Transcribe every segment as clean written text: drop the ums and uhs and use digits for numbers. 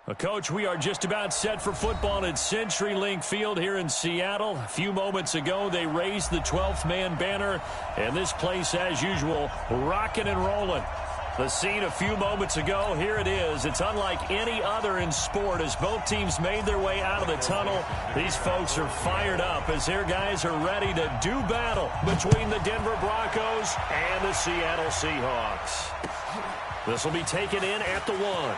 Well, Coach, we are just about set for football at CenturyLink Field here in Seattle. A few moments ago, they raised the 12th man banner, and this place, as usual, rocking and rolling. The scene a few moments ago, here it is. It's unlike any other in sport as both teams made their way out of the tunnel. These folks are fired up as their guys are ready to do battle between the Denver Broncos and the Seattle Seahawks. This will be taken in at the 1.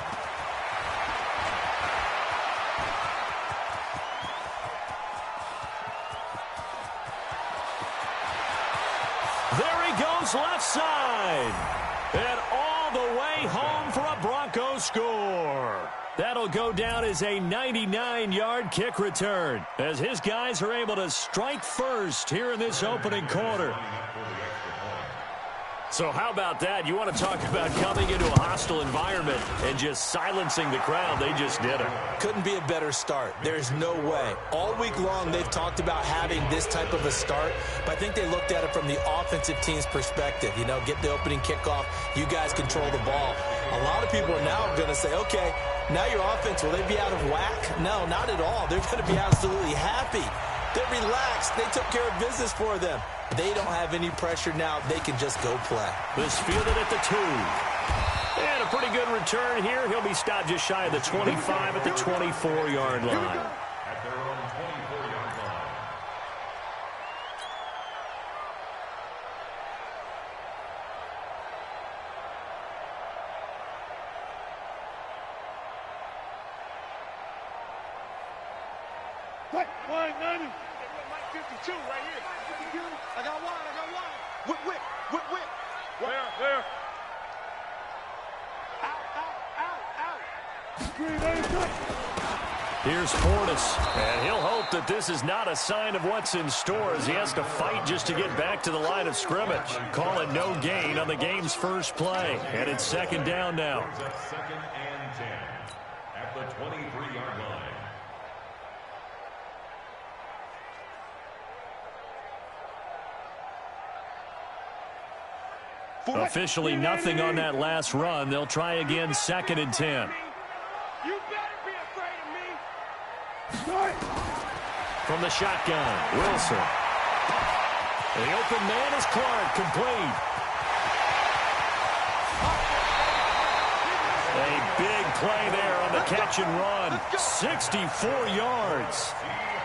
There he goes left side. And all the way home for a Broncos score. That'll go down as a 99-yard kick return as his guys are able to strike first here in this opening quarter. So how about that? You want to talk about coming into a hostile environment and just silencing the crowd. They just did it. Couldn't be a better start. There's no way. All week long, they've talked about having this type of a start, but I think they looked at it from the offensive team's perspective. You know, get the opening kickoff. You guys control the ball. A lot of people are now going to say, okay, now your offense, will they be out of whack? No, not at all. They're going to be absolutely happy. They're relaxed. They took care of business for them. They don't have any pressure now. They can just go play. This fielded at the 2. And a pretty good return here. He'll be stopped just shy of the 25 at the 24-yard line. At their own 24-yard line. What? 190. 52 right here. 52. I got one. Whip. Where? Out. Here's Portis, and he'll hope that this is not a sign of what's in store as he has to fight just to get back to the line of scrimmage. Call it no gain on the game's first play, and it's second down now. Second and 10 at the 23-yard line. Officially nothing on that last run. They'll try again, second and 10. You better be afraid of me. From the shotgun, Wilson. The open man is Clark, complete. A big play there on the catch and run. 64 yards.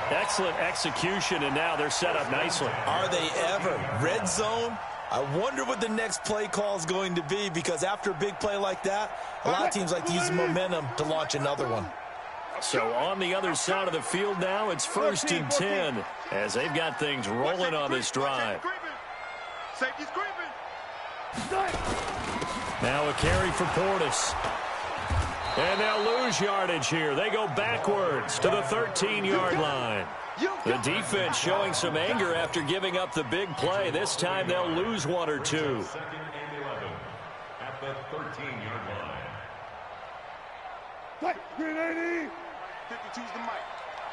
Excellent execution, and now they're set up nicely. Are they ever? Red zone? I wonder what the next play call is going to be, because after a big play like that, a lot of teams like to use the momentum to launch another one. So on the other side of the field now, it's first and 10 as they've got things rolling on this drive. Safety's creeping. Now a carry for Portis. And they'll lose yardage here. They go backwards to the 13-yard line. The defense showing some anger after giving up the big play. This time they'll lose 1 or 2. Second and 11 at the 13-yard line. Green 80. 52's the mic.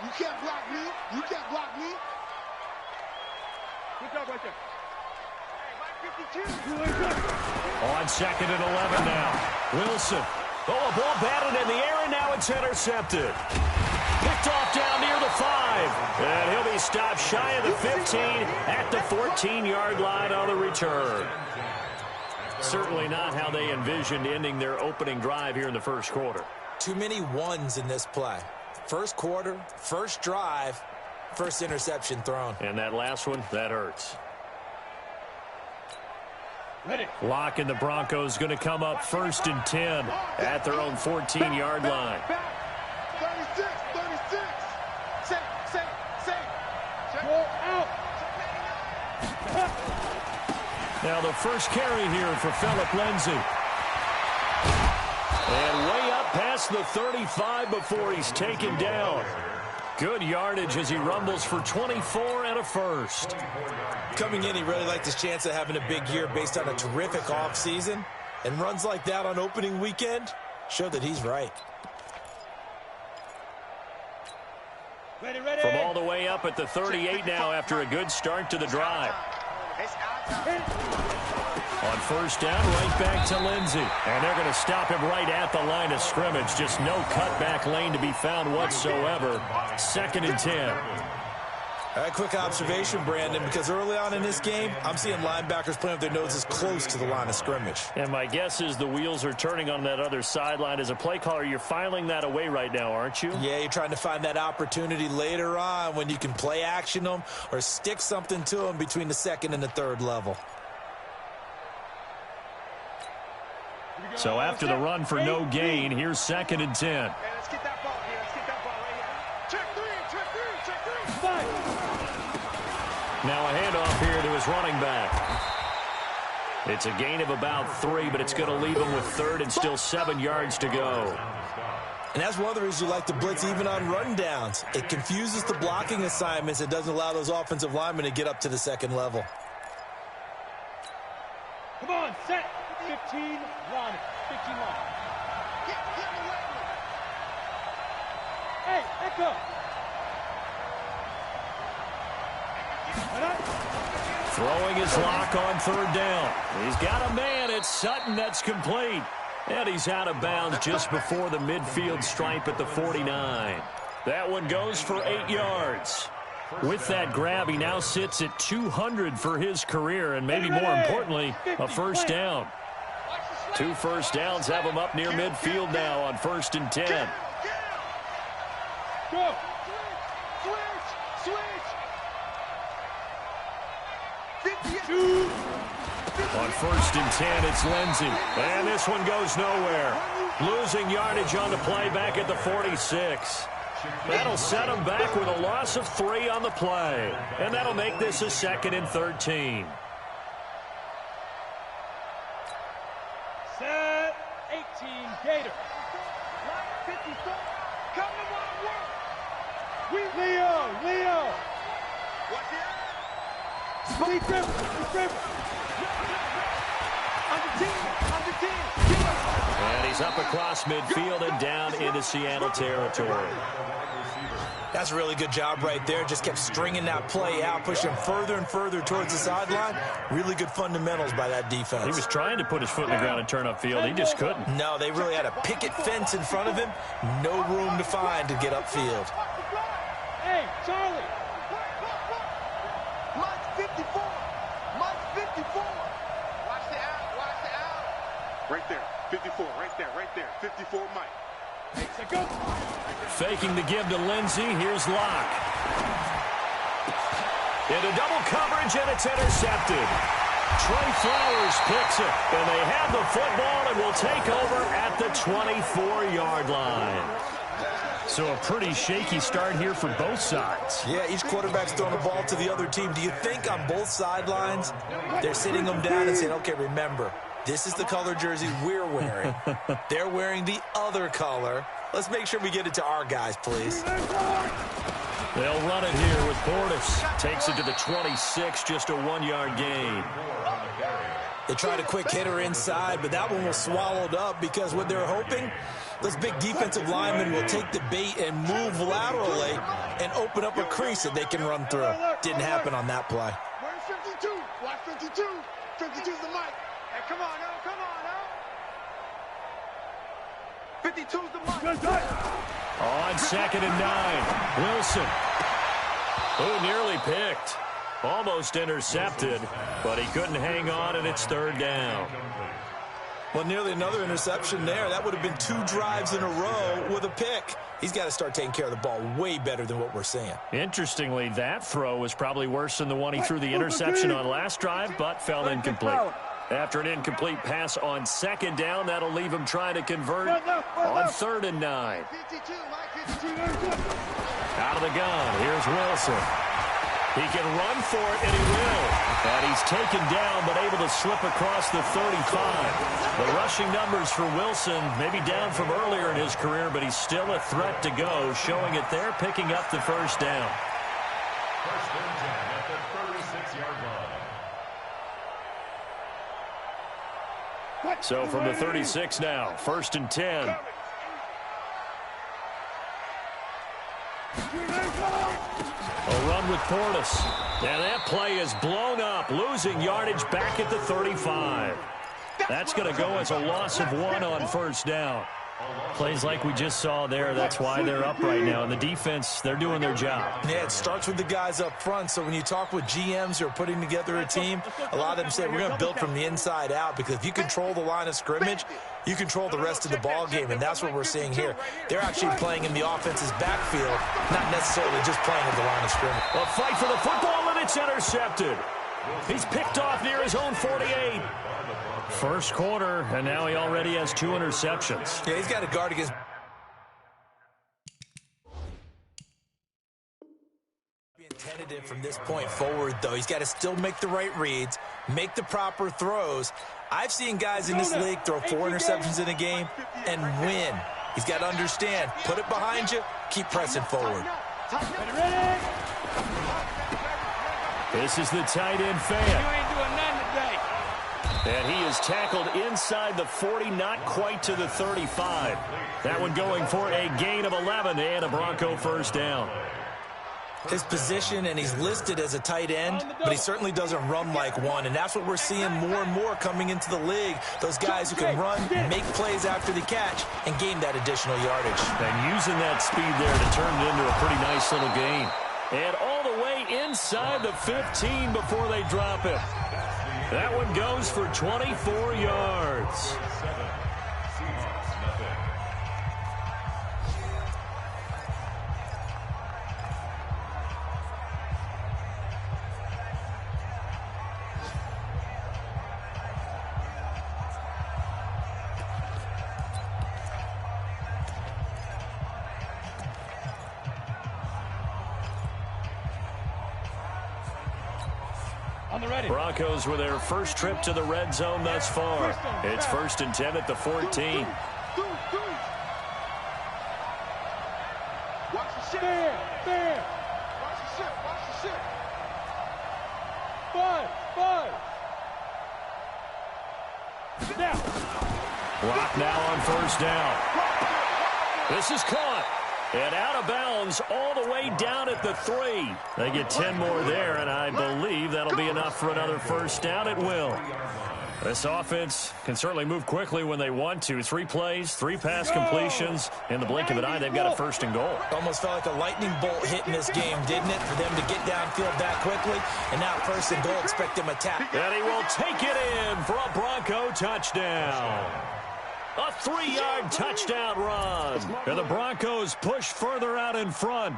You can't block me. Good job right there. Hey, Mike 52. On second and 11 now. Wilson. Oh, a ball batted in the air, and now it's intercepted. Picked off down near the 5. And he'll be stopped shy of the 15 at the 14-yard line on the return. Certainly not how they envisioned ending their opening drive here in the first quarter. Too many ones in this play. First quarter, first drive, first interception thrown. And that last one, that hurts. Ready. Lock and the Broncos going to come up first and 10 at their own 14-yard line. 36. Safe. Ball out. Now the first carry here for Phillip Lindsay. And way up past the 35 before he's taken down. Good yardage as he rumbles for 24 and a first. Coming in, he really liked his chance of having a big year based on a terrific offseason. And runs like that on opening weekend show that he's right. Ready. From all the way up at the 38 now after a good start to the drive. On first down, right back to Lindsey. And they're going to stop him right at the line of scrimmage. Just no cutback lane to be found whatsoever. 2nd and 10. Quick observation, Brandon, because early on in this game, I'm seeing linebackers playing with their noses close to the line of scrimmage. And my guess is the wheels are turning on that other sideline. As a play caller, you're filing that away right now, aren't you? Yeah, you're trying to find that opportunity later on when you can play action them or stick something to them between the 2nd and the 3rd level. So after the run for no gain, here's 2nd and 10. Hey, let's get that ball here. Let's get that ball right here. Check three. Now a handoff here to his running back. It's a gain of about 3, but it's going to leave him with 3rd and still 7 yards to go. And that's one of the reasons you like to blitz even on rundowns. It confuses the blocking assignments. It doesn't allow those offensive linemen to get up to the 2nd level. Come on, set. 15, run. 15 run. Hey, echo. Throwing his lock on 3rd down. He's got a man. It's Sutton that's complete. And he's out of bounds just before the midfield stripe at the 49. That one goes for 8 yards. With that grab, he now sits at 200 for his career, and maybe more importantly, a first down. 2 first downs have him up near midfield now on 1st and 10. Go. Switch. 52. On 1st and 10, it's Lindsey. And this one goes nowhere. Losing yardage on the play back at the 46. That'll set him back with a loss of 3 on the play. And that'll make this a 2nd and 13. Set. 18, Gator. Line 54. Come to work. Leo. What's it? Speed grip. Under team. And he's up across midfield and down into Seattle territory. That's a really good job right there. Just kept stringing that play out, pushing further and further towards the sideline. Really good fundamentals by that defense. He was trying to put his foot in the ground and turn upfield. He just couldn't. No, they really had a picket fence in front of him. No room to find to get upfield. Hey, Charlie. Mike 54. Mike 54. Watch the out. Right there. 54. Right there. 54, Mike. Faking the give to Lindsey. Here's Locke. Into double coverage, and it's intercepted. Trey Flowers picks it, and they have the football and will take over at the 24-yard line. So a pretty shaky start here for both sides. Yeah, each quarterback's throwing the ball to the other team. Do you think on both sidelines they're sitting them down and saying, okay, remember, this is the color jersey we're wearing. They're wearing the other color. Let's make sure we get it to our guys, please. They'll run it here with Portis. Takes it to the 26, just a 1-yard gain. They tried a quick hitter inside, but that one was swallowed up because what they're hoping, those big defensive linemen will take the bait and move laterally and open up a crease that they can run through. Didn't happen on that play. Where's 52? Watch 52. 52's the mic. Hey, come on now. 52's the mic. On 2nd and 9, Wilson. Who nearly picked. Almost intercepted, but he couldn't hang on, and it's 3rd down. Well, nearly another interception there. That would have been 2 drives in a row with a pick. He's got to start taking care of the ball way better than what we're seeing. Interestingly, that throw was probably worse than the one he threw the interception on last drive, but fell incomplete. After an incomplete pass on 2nd down, that'll leave him trying to convert on 3rd and 9. Out of the gun, here's Wilson. He can run for it, and he will. And he's taken down, but able to slip across the 35. The rushing numbers for Wilson, maybe down from earlier in his career, but he's still a threat to go, showing it there, picking up the first down. First and 10 at the 36-yard line. So from the 36 now, 1st and 10. A run with support us. And that play is blown up, losing yardage back at the 35. That's going to go as a loss of 1 on first down. Plays like we just saw there, that's why they're up right now. And the defense, they're doing their job. Yeah, it starts with the guys up front. So when you talk with GMs who are putting together a team, a lot of them say we're going to build from the inside out, because if you control the line of scrimmage, you control the rest of the ball game, and that's what we're seeing here. They're actually playing in the offense's backfield, not necessarily just playing at the line of scrimmage. A fight for the football, and it's intercepted. He's picked off near his own 48. First quarter, and now he already has 2 interceptions. Yeah, he's got to guard against. Being tentative from this point forward, though. He's got to still make the right reads, make the proper throws. I've seen guys in this league throw 4 interceptions in a game and win. He's got to understand, put it behind you, keep pressing forward. This is the tight end fan. You ain't doing nothing today. And he is tackled inside the 40, not quite to the 35. That one going for a gain of 11 and a Bronco first down. His position, and he's listed as a tight end, but he certainly doesn't run like one, and that's what we're seeing more and more coming into the league. Those guys who can run, make plays after the catch, and gain that additional yardage. And using that speed there to turn it into a pretty nice little gain. And all the way inside the 15 before they drop him. That one goes for 24 yards. Broncos with their first trip to the red zone thus far. It's 1st and 10 at the 14. Watch the shit. There. Watch the shit. Watch the shit. 5. Now. Block now on first down. This is caught. And out of bounds all the way down at the 3. They get 10 more there, and I believe that'll be enough for another first down. It will. This offense can certainly move quickly when they want to. 3 plays, 3 pass completions. In the blink of an eye, they've got a 1st and goal. Almost felt like a lightning bolt hit in this game, didn't it? For them to get downfield that quickly. And now 1st and goal, expect them to tap. And he will take it in for a Bronco touchdown. A 3-yard touchdown run. And the Broncos push further out in front.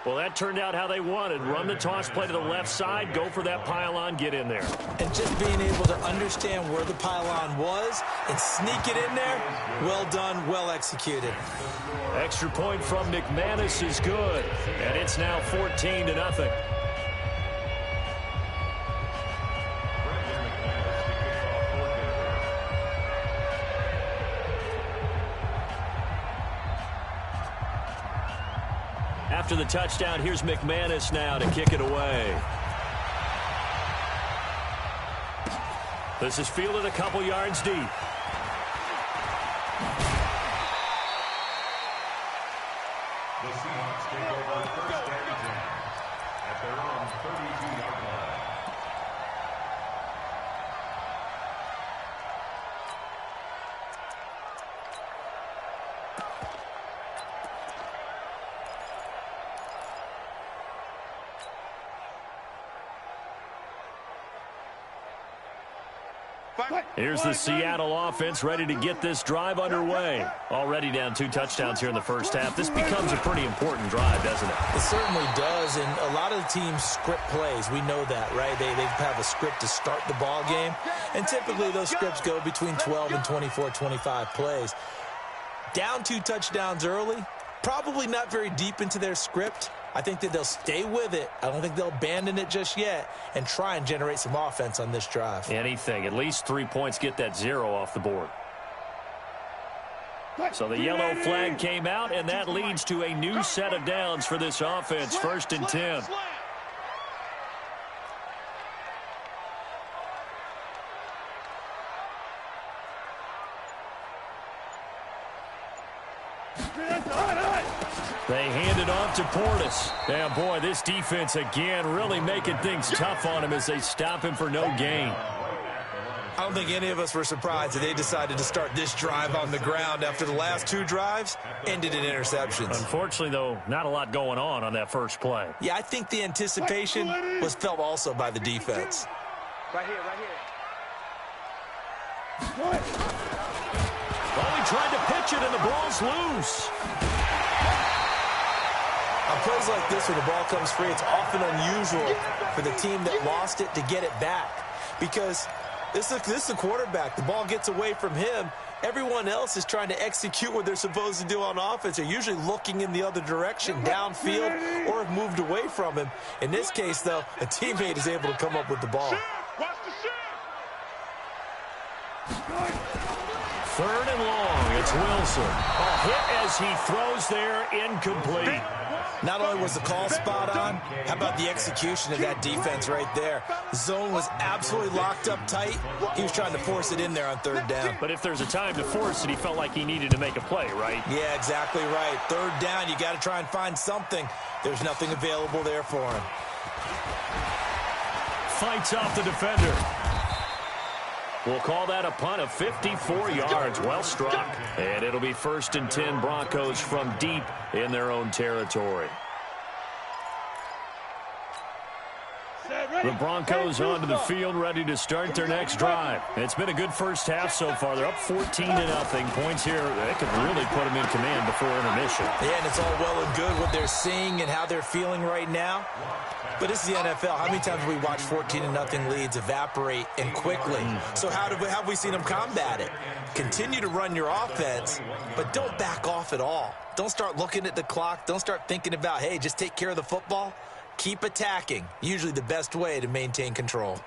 Well, that turned out how they wanted. Run the toss play to the left side, go for that pylon, get in there. And just being able to understand where the pylon was and sneak it in there, well done, well executed. Extra point from McManus is good. And it's now 14-0. After the touchdown, here's McManus now to kick it away. This is fielded a couple yards deep. The Seahawks take over 1st and 10 at their own 32-yard line. Here's the Seattle offense ready to get this drive underway. Already down 2 touchdowns here in the first half. This becomes a pretty important drive, doesn't it? It certainly does, and a lot of the teams script plays. We know that, right? They have a script to start the ball game, and typically those scripts go between 12 and 24, 25 plays. Down 2 touchdowns early, probably not very deep into their script. I think that they'll stay with it. I don't think they'll abandon it just yet and try and generate some offense on this drive. Anything. At least 3 points, get that 0 off the board. So the yellow flag came out, and that leads to a new set of downs for this offense. 1st and 10. They hand it off to Portis. Yeah, boy, this defense again really making things tough on him as they stop him for no gain. I don't think any of us were surprised that they decided to start this drive on the ground after the last 2 drives ended in interceptions. Unfortunately, though, not a lot going on that first play. Yeah, I think the anticipation was felt also by the defense. Right here, right here. Well, he tried to pitch it, and the ball's loose. On plays like this, when the ball comes free, it's often unusual for the team that lost it to get it back. Because this is the quarterback. The ball gets away from him. Everyone else is trying to execute what they're supposed to do on offense. They're usually looking in the other direction, downfield, or have moved away from him. In this case, though, a teammate is able to come up with the ball. Watch the shift. 3rd and long. It's Wilson. A hit as he throws there, incomplete. Not only was the call spot on, how about the execution of that defense right there? The zone was absolutely locked up tight. He was trying to force it in there on 3rd down. But if there's a time to force it, he felt like he needed to make a play, right? Yeah, exactly right. 3rd down, you got to try and find something. There's nothing available there for him. Fights off the defender. We'll call that a punt of 54 yards. Well struck. And it'll be 1st and 10 Broncos from deep in their own territory. The Broncos onto the field, ready to start their next drive. It's been a good first half so far. They're up 14-0. Points here, they could really put them in command before intermission. Yeah, and it's all well and good what they're seeing and how they're feeling right now. But this is the NFL. How many times have we watched 14-0 leads evaporate and quickly? So how have we seen them combat it? Continue to run your offense, but don't back off at all. Don't start looking at the clock. Don't start thinking about, hey, just take care of the football. Keep attacking. Usually the best way to maintain control.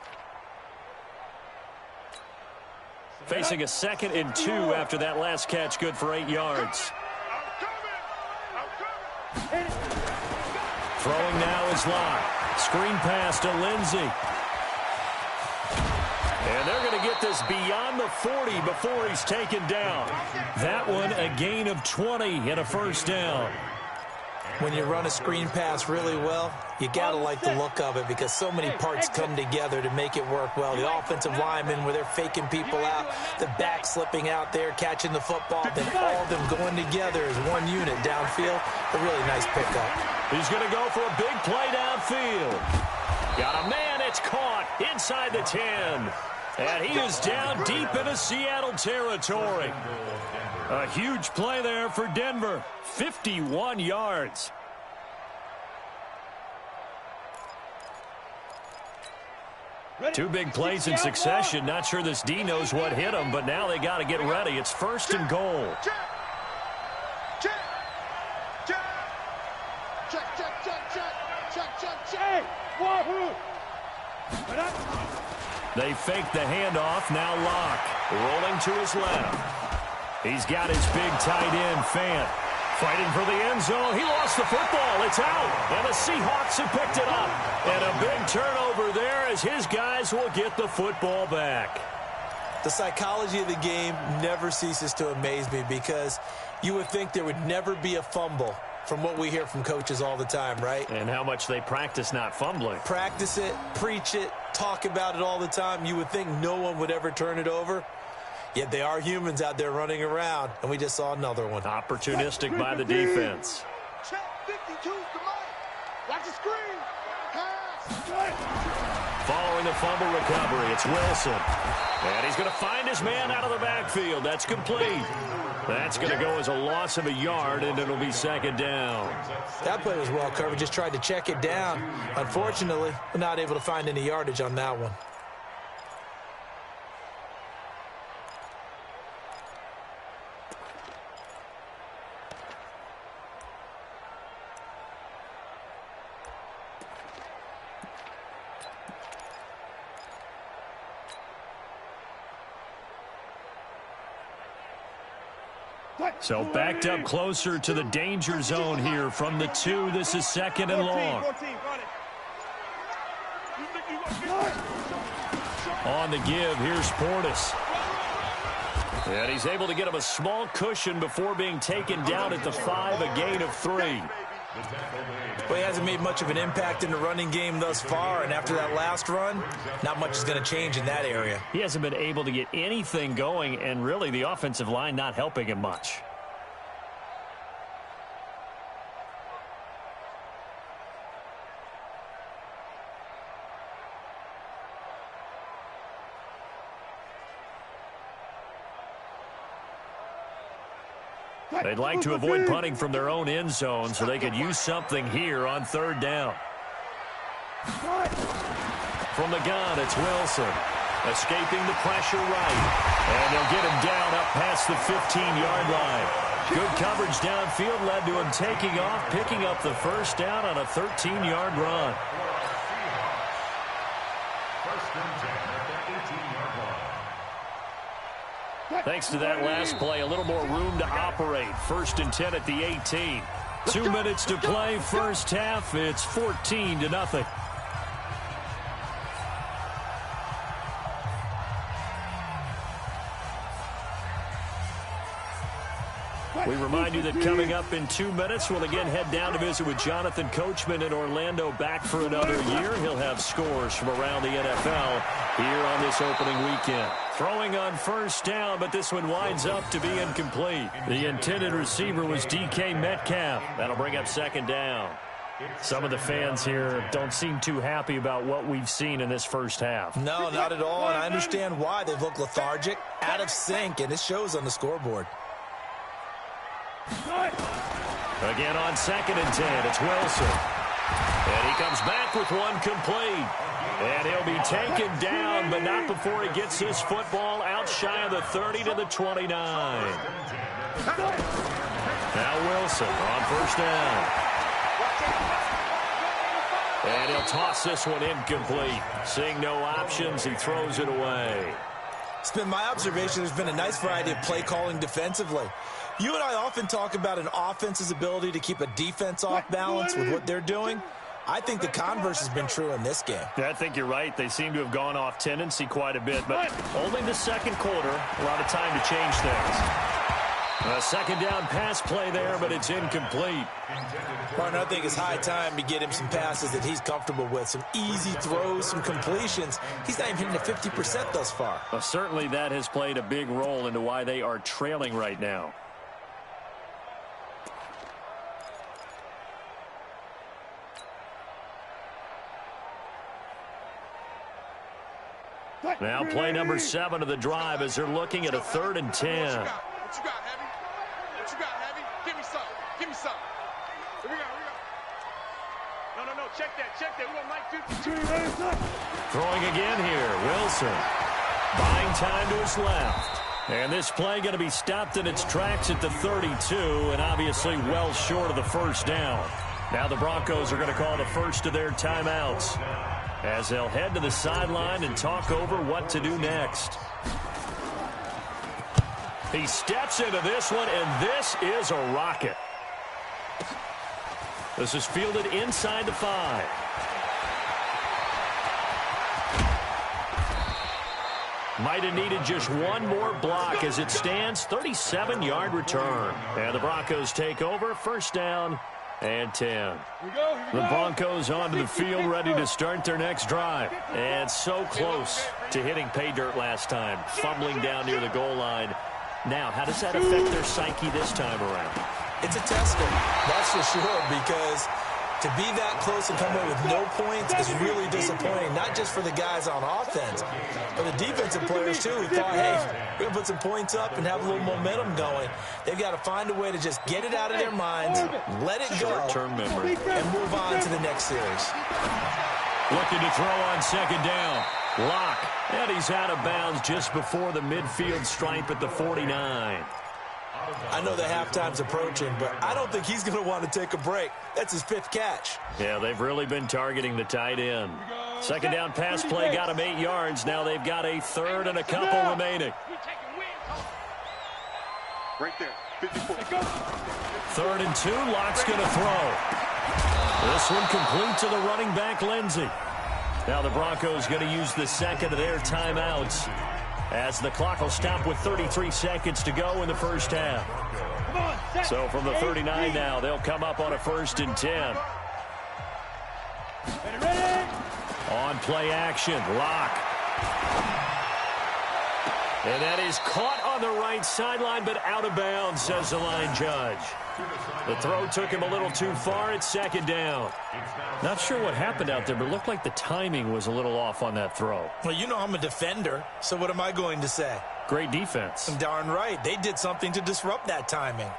Facing a 2nd and 2 after that last catch, good for 8 yards. Throwing now is Locke. Screen pass to Lindsey. And they're going to get this beyond the 40 before he's taken down. That one a gain of 20 and a 1st down. When you run a screen pass really well, you got to like the look of it because so many parts come together to make it work well. The offensive linemen, where they're faking people out, the back slipping out there, catching the football, then all of them going together as one unit downfield. A really nice pickup. He's going to go for a big play downfield. Got a man, it's caught inside the 10. And he is down deep into Seattle territory. A huge play there for Denver. 51 yards. Two big plays in succession. Not sure this D knows what hit him, but now they got to get ready. It's 1st and goal. They fake the handoff. Now Locke rolling to his left. He's got his big tight end, Fant, fighting for the end zone. He lost the football. It's out. And the Seahawks have picked it up. And a big turnover there as his guys will get the football back. The psychology of the game never ceases to amaze me because you would think there would never be a fumble from what we hear from coaches all the time, right? And how much they practice not fumbling. Practice it, preach it, talk about it all the time. You would think no one would ever turn it over. Yet they are humans out there running around, and we just saw another one. Opportunistic by the defense. Check 52's the money. Watch the screen. Pass. Following the fumble recovery, it's Wilson. And he's going to find his man out of the backfield. That's complete. That's going to go as a loss of a yard, and it'll be 2nd down. That play was well covered. Just tried to check it down. Unfortunately, we're not able to find any yardage on that one. So backed up closer to the danger zone here from the 2. This is 2nd and long. On the give, here's Portis. And he's able to get him a small cushion before being taken down at the 5, a gain of 3. Well, he hasn't made much of an impact in the running game thus far, and after that last run, not much is going to change in that area. He hasn't been able to get anything going, and really the offensive line not helping him much. They'd like to avoid punting from their own end zone so they could use something here on 3rd down. From the gun, it's Wilson. Escaping the pressure right. And they'll get him down up past the 15-yard line. Good coverage downfield led to him taking off, picking up the 1st down on a 13-yard run. Thanks to that last play, a little more room to operate. 1st and 10 at the 18. 2 minutes to play, first half. It's 14-0. We remind you that coming up in 2 minutes, we'll again head down to visit with Jonathan Coachman in Orlando, back for another year. He'll have scores from around the NFL here on this opening weekend. Throwing on 1st down, but this one winds up to be incomplete. The intended receiver was DK Metcalf. That'll bring up 2nd down. Some of the fans here don't seem too happy about what we've seen in this first half. No, not at all, and I understand why. They've looked lethargic, out of sync, and it shows on the scoreboard. Again on 2nd and 10, it's Wilson. And he comes back with one complete. And he'll be taken down, but not before he gets his football out shy of the 30 to the 29. Now Wilson on 1st down. And he'll toss this one incomplete. Seeing no options, he throws it away. It's been my observation there's been a nice variety of play calling defensively. You and I often talk about an offense's ability to keep a defense off balance with what they're doing. I think the converse has been true in this game. Yeah, I think you're right. They seem to have gone off tendency quite a bit, but only the 2nd quarter. A lot of time to change things. A 2nd down pass play there, but it's incomplete. Martin, I think it's high time to get him some passes that he's comfortable with. Some easy throws, some completions. He's not even hitting the 50% thus far. Well, certainly that has played a big role into why they are trailing right now. Now play number 7 of the drive as they're looking at a 3rd and 10. What you got, Heavy? What you got, Heavy? Give me some. Give me some. Here we go. No. Check that. We don't like 52. Throwing again here. Wilson. Buying time to his left. And this play going to be stopped in its tracks at the 32, and obviously well short of the 1st down. Now the Broncos are going to call the first of their timeouts, as they'll head to the sideline and talk over what to do next. He steps into this one, and this is a rocket. This is fielded inside the 5. Might have needed just one more block as it stands. 37-yard return. And the Broncos take over. 1st down and 10. The Broncos onto the field, ready to start their next drive. And so close to hitting pay dirt last time, fumbling down near the goal line. Now, how does that affect their psyche this time around? It's a tester, that's for sure, because to be that close and come away with no points is really disappointing, not just for the guys on offense, but the defensive players, too, who thought, hey, we're going to put some points up and have a little momentum going. They've got to find a way to just get it out of their minds, let it go, short-term memory, and move on to the next series. Looking to throw on 2nd down. Lock, and he's out of bounds just before the midfield stripe at the 49. I know the halftime's approaching, but I don't think he's going to want to take a break. That's his 5th catch. Yeah, they've really been targeting the tight end. 2nd down pass play got him 8 yards. Now they've got a 3rd and a couple remaining. Right there, 54. 3rd and 2, Lock's going to throw. This one complete to the running back, Lindsey. Now the Broncos going to use the 2nd of their timeouts as the clock will stop with 33 seconds to go in the first half. So from the 39 now, they'll come up on a 1st and 10. On play action, Locke. And that is caught on the right sideline, but out of bounds, says the line judge. The throw took him a little too far. It's 2nd down. Not sure what happened out there, but it looked like the timing was a little off on that throw. Well, you know I'm a defender, so what am I going to say? Great defense. Darn right. They did something to disrupt that timing.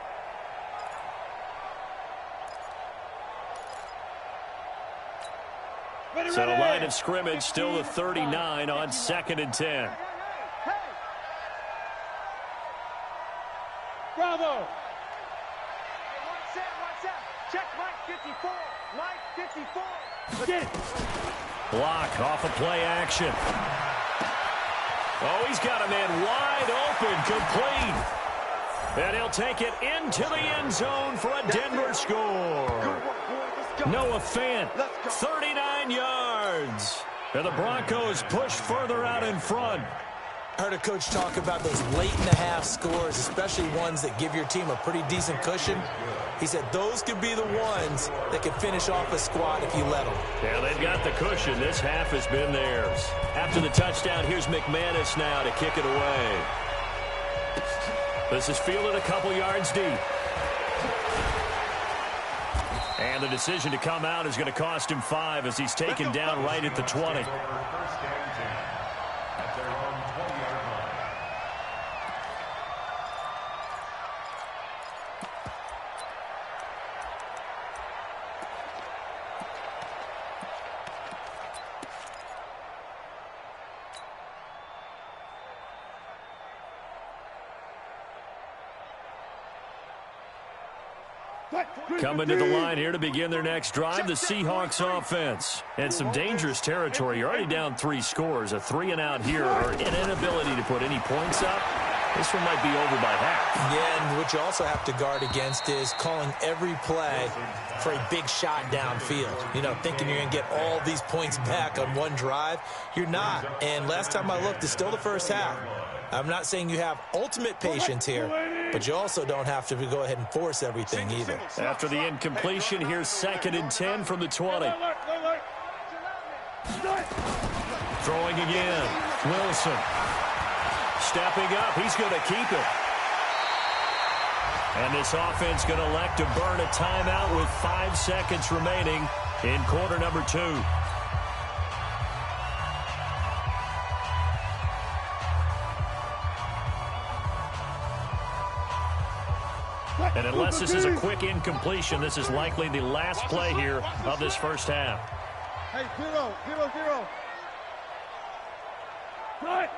So the line of scrimmage still the 39 on 2nd and 10. Bravo. Watch out. Check Mike 54. Mike 54. Get it. Block off of play action. Oh, he's got a man wide open, complete. And he'll take it into the end zone for a Denver score. Noah Fant, 39 yards. And the Broncos push further out in front. I heard a coach talk about those late-in-the-half scores, especially ones that give your team a pretty decent cushion. He said those could be the ones that could finish off a squad if you let them. Yeah, they've got the cushion. This half has been theirs. After the touchdown, here's McManus now to kick it away. This is fielded a couple yards deep. And the decision to come out is going to cost him 5 as he's taken down right at the 20. Coming to the line here to begin their next drive, the Seahawks offense. And some dangerous territory. You're already down 3 scores. A 3-and-out here or an inability to put any points up. This one might be over by half. Yeah, and what you also have to guard against is calling every play for a big shot downfield. You know, thinking you're going to get all these points back on one drive. You're not. And last time I looked, it's still the first half. I'm not saying you have ultimate patience here, but you also don't have to go ahead and force everything either. After the incompletion, here's 2nd and 10 from the 20. Throwing again. Wilson. Stepping up. He's going to keep it. And this offense going to elect to burn a timeout with 5 seconds remaining in quarter number 2. And unless this is a quick incompletion, this is likely the last play here of this first half. Hey, 0. Cut.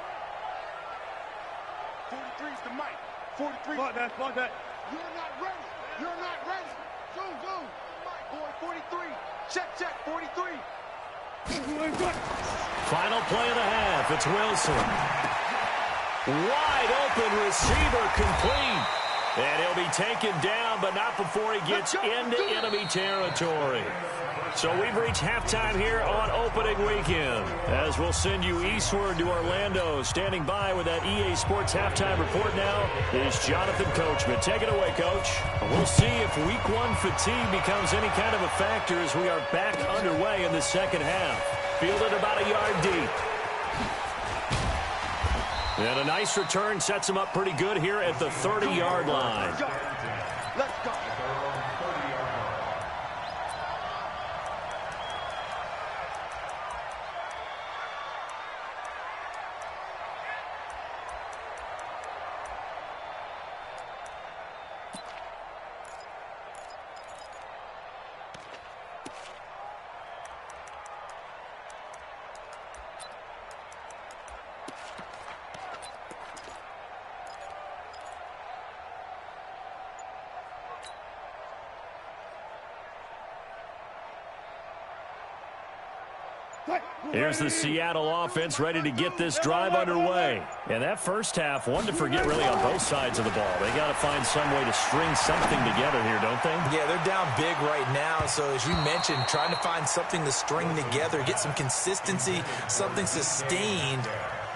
43's the mic. 43. Block that. You're not ready. Zoom. Boy, 43. Check, 43. Final play of the half. It's Wilson. Wide open receiver complete. And he'll be taken down, but not before he gets into enemy territory. So we've reached halftime here on opening weekend, as we'll send you eastward to Orlando. Standing by with that EA Sports halftime report now is Jonathan Coachman. Take it away, Coach. We'll see if Week 1 fatigue becomes any kind of a factor as we are back underway in the second half. Fielded about a yard deep. And a nice return sets him up pretty good here at the 30-yard line. Let's go. Here's the Seattle offense ready to get this drive underway. And that first half, one to forget really on both sides of the ball. They got to find some way to string something together here, don't they? Yeah, they're down big right now. So as you mentioned, trying to find something to string together, get some consistency, something sustained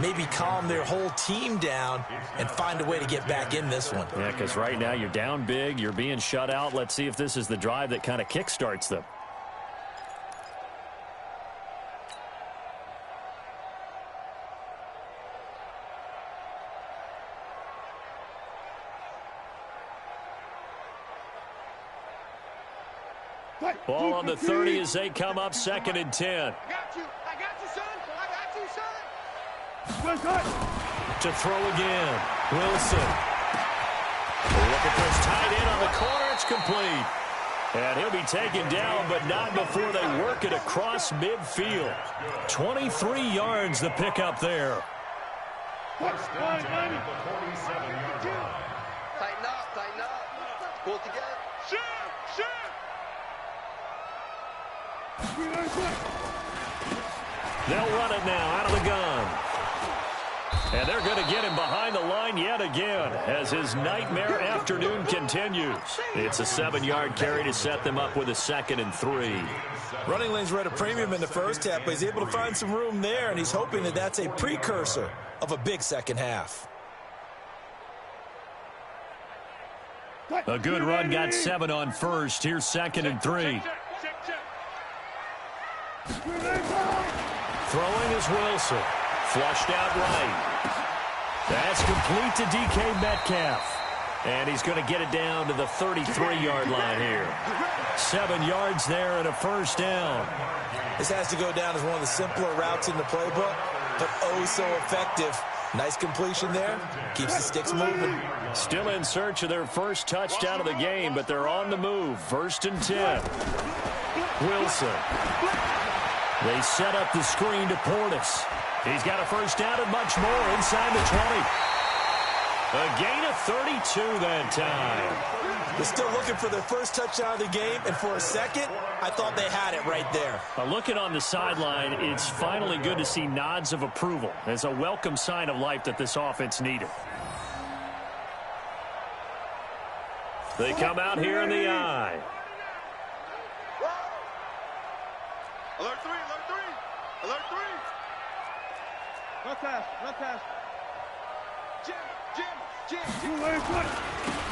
maybe calm their whole team down and find a way to get back in this one. Yeah, because right now you're down big, you're being shut out. Let's see if this is the drive that kind of kickstarts them. Ball on the 30 as they come up 2nd and 10. I got you, son. I got you, son. To throw again. Wilson. Looking for his tight end on the corner. It's complete. And he'll be taken down, but not before they work it across midfield. 23 yards the pickup there. First and 10 at the 47-yard line. Tighten up. Pull it together. Shoot. They'll run it now out of the gun. And they're going to get him behind the line yet again as his nightmare afternoon continues. It's a 7-yard carry to set them up with a 2nd and 3. Running lanes were at a premium in the first half, but he's able to find some room there, and he's hoping that that's a precursor of a big second half. A good run, got 7 on first. Here's 2nd and 3. Throwing is Wilson. Flushed out right. That's complete to DK Metcalf. And he's going to get it down to the 33-yard line here. 7 yards there and a first down. This has to go down as one of the simpler routes in the playbook, but oh so effective. Nice completion there. Keeps the sticks moving. Still in search of their first touchdown of the game, but they're on the move. 1st and 10. Wilson. They set up the screen to Portis. He's got a first down and much more inside the 20. A gain of 32 that time. They're still looking for their first touchdown of the game, and for a second, I thought they had it right there. Looking on the sideline, it's finally good to see nods of approval. It's a welcome sign of life that this offense needed. They come out here in the eye. Alert 3. Run pass. Jim.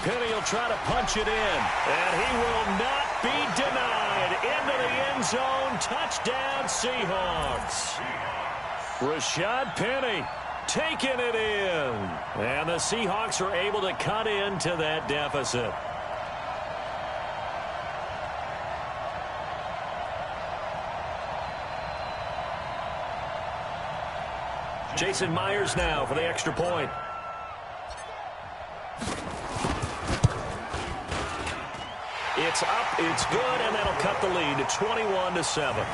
Penny will try to punch it in, and he will not be denied. Into the end zone, touchdown Seahawks. Rashad Penny taking it in, and the Seahawks are able to cut into that deficit. Jason Myers now for the extra point. It's up, it's good, and that'll cut the lead to 21-7.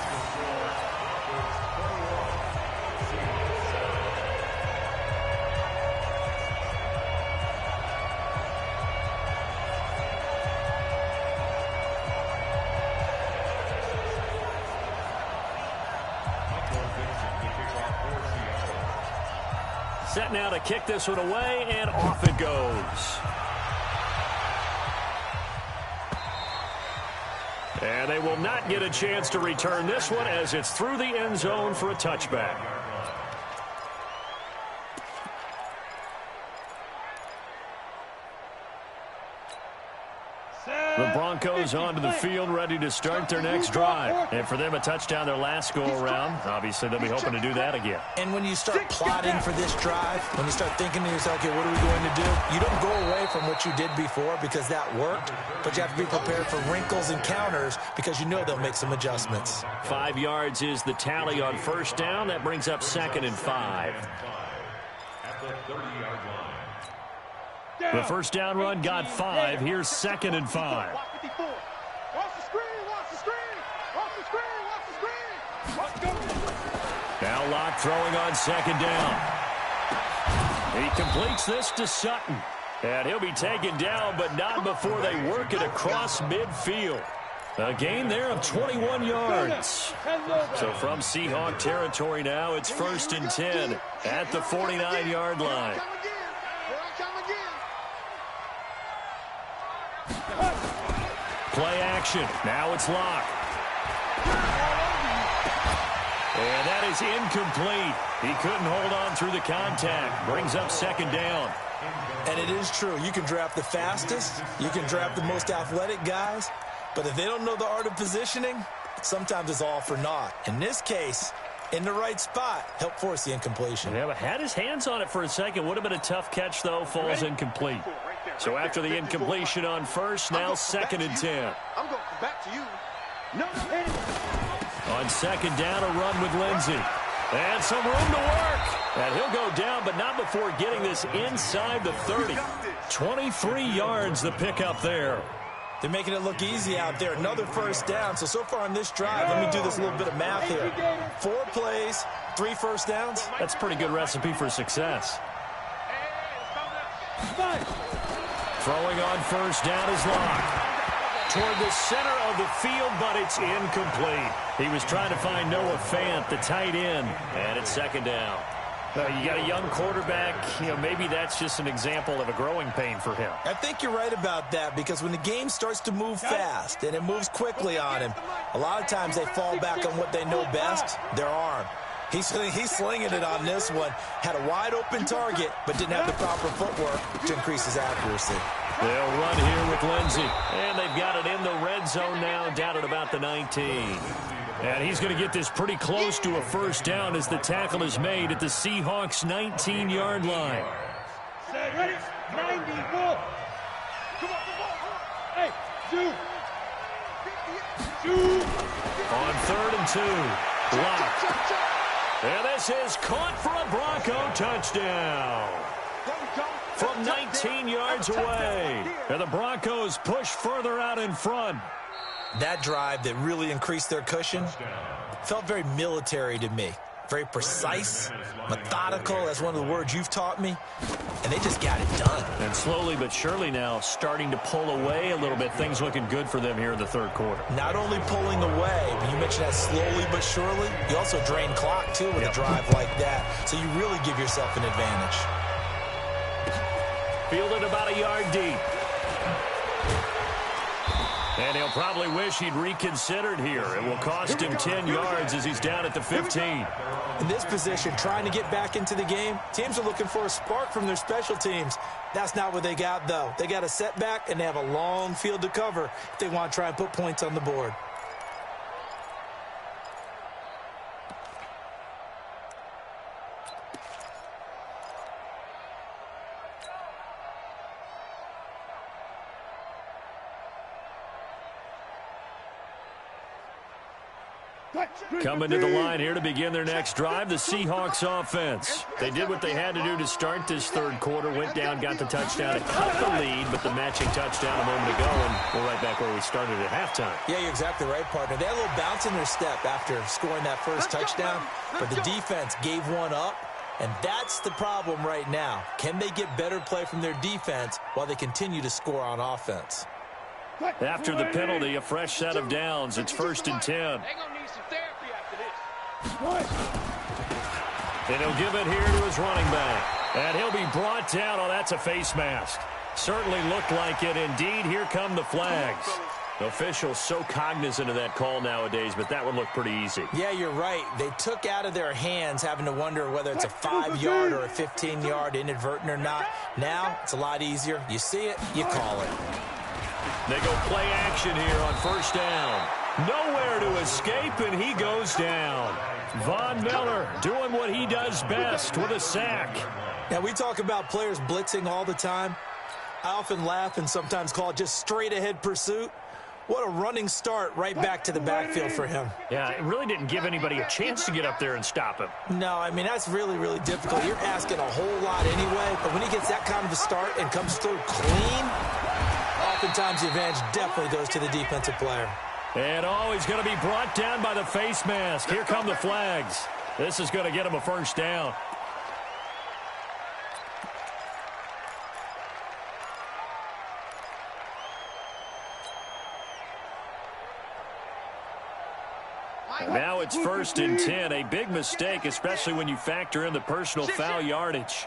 Set now to kick this one away, and off it goes. And they will not get a chance to return this one as it's through the end zone for a touchback. The Broncos onto the field, ready to start their next drive. And for them, a touchdown their last go-around. Obviously, they'll be hoping to do that again. And when you start plotting for this drive, when you start thinking to yourself, okay, what are we going to do? You don't go away from what you did before because that worked, but you have to be prepared for wrinkles and counters because you know they'll make some adjustments. 5 yards is the tally on first down. That brings up 2nd and 5. At the 30-yard line. The first down run got 5. Here's 2nd and 5. Watch the screen. Now Locke throwing on 2nd down. He completes this to Sutton. And he'll be taken down, but not before they work it across midfield. A gain there of 21 yards. So from Seahawk territory now, it's 1st and 10 at the 49-yard line. Play action. Now it's Locke. And that is incomplete. He couldn't hold on through the contact. Brings up second down. And it is true. You can draft the fastest. You can draft the most athletic guys. But if they don't know the art of positioning, sometimes it's all for naught. In this case, in the right spot, help force the incompletion. Yeah, but had his hands on it for a second. Would have been a tough catch, though. Falls incomplete. So after the incompletion on first, now second and 10. I'm going back to you. No. On second down, a run with Lindsey. And some room to work. And he'll go down, but not before getting this inside the 30. 23 yards the pickup there. They're making it look easy out there. Another first down. So far on this drive, let me do this little bit of math here. 4 plays, 3 first downs. That's a pretty good recipe for success. Throwing on first down is Locke. Toward the center of the field, but it's incomplete. He was trying to find Noah Fant, the tight end, and it's second down. You got a young quarterback. Maybe that's just an example of a growing pain for him. I think you're right about that, because when the game starts to move fast and it moves quickly on him, a lot of times they fall back on what they know best, their arm. He's slinging it on this one. Had a wide-open target, but didn't have the proper footwork to increase his accuracy. They'll run here with Lindsey. And they've got it in the red zone now, down at about the 19. And he's going to get this pretty close to a first down as the tackle is made at the Seahawks' 19-yard line. Ready? 94. Come on. Hey, shoot. On third and 2. Blocked. And this is caught for a Bronco touchdown. From 19 yards away. And the Broncos push further out in front. That drive that really increased their cushion felt very military to me. Very precise, methodical. That's one of the words you've taught me. And they just got it done. And slowly but surely now starting to pull away a little bit. Things looking good for them here in the third quarter. Not only pulling away, but you mentioned that slowly but surely. You also drain clock, too, with a drive like that. So you really give yourself an advantage. Fielded about a yard deep. And he'll probably wish he'd reconsidered here. It will cost him 10 yards as he's down at the 15. In this position, trying to get back into the game, teams are looking for a spark from their special teams. That's not what they got, though. They got a setback, and they have a long field to cover if they want to try and put points on the board. Coming to the line here to begin their next drive, the Seahawks offense. They did what they had to do to start this third quarter, went down, got the touchdown, and cut the lead, but the matching touchdown a moment ago, and we're right back where we started at halftime. Yeah, you're exactly right, partner. They had a little bounce in their step after scoring that first touchdown, but the defense gave one up, and that's the problem right now. Can they get better play from their defense while they continue to score on offense? After the penalty, a fresh set of downs. It's first and 10. And he'll give it here to his running back. And he'll be brought down. Oh, that's a face mask. Certainly looked like it. Indeed, here come the flags. The officials so cognizant of that call nowadays, but that would look pretty easy. Yeah, you're right. They took out of their hands having to wonder whether it's a 5-yard or a 15-yard inadvertent or not. Now, it's a lot easier. You see it, you call it. They go play action here on first down. Nowhere to escape, and he goes down. Von Miller doing what he does best with a sack. Now, we talk about players blitzing all the time. I often laugh and sometimes call it just straight-ahead pursuit. What a running start right back to the backfield for him. Yeah, it really didn't give anybody a chance to get up there and stop him. No, I mean, that's really, really difficult. You're asking a whole lot anyway, but when he gets that kind of a start and comes through clean, oftentimes the advantage definitely goes to the defensive player. And he's going to be brought down by the face mask. Here come the flags. This is going to get him a first down. Now it's first and 10. A big mistake, especially when you factor in the personal foul yardage.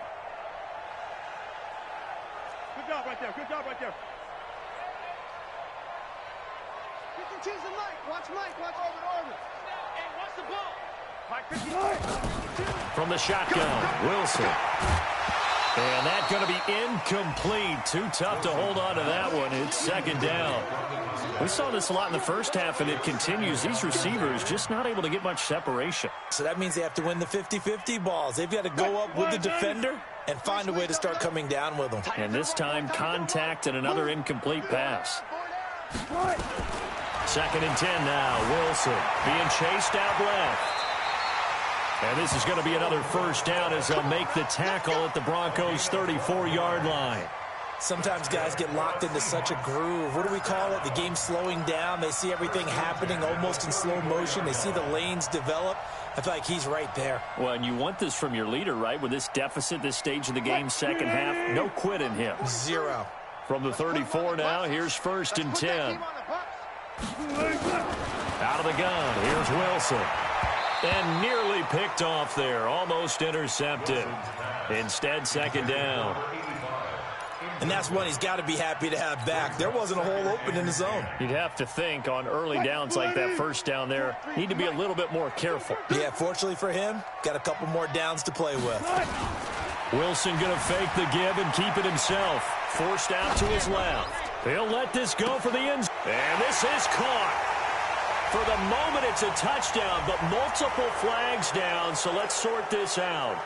Good job right there. Good job right there. Watch Mike. Watch Orbit. Hey, watch the ball. From the shotgun, Wilson. And that's going to be incomplete. Too tough to hold on to that one. It's second down. We saw this a lot in the first half, and it continues. These receivers just not able to get much separation. So that means they have to win the 50-50 balls. They've got to go up with the defender and find a way to start coming down with them. And this time, contact and another incomplete pass. Second and 10 now. Wilson being chased out left. And this is going to be another first down as they'll make the tackle at the Broncos' 34-yard line. Sometimes guys get locked into such a groove. What do we call it? The game's slowing down. They see everything happening almost in slow motion. They see the lanes develop. I feel like he's right there. Well, and you want this from your leader, right? With this deficit, this stage of the game, second half, no quit in him. Zero. From the 34 now, here's first and 10. Out of the gun, here's Wilson. And nearly picked off there, almost intercepted. Instead, second down. And that's one he's got to be happy to have back. There wasn't a hole open in the zone. You'd have to think on early downs like that first down there, need to be a little bit more careful. Yeah, fortunately for him, got a couple more downs to play with. Wilson going to fake the give and keep it himself. Forced out to his left. He'll let this go for the end zone. And this is caught. For the moment, it's a touchdown, but multiple flags down, so let's sort this out.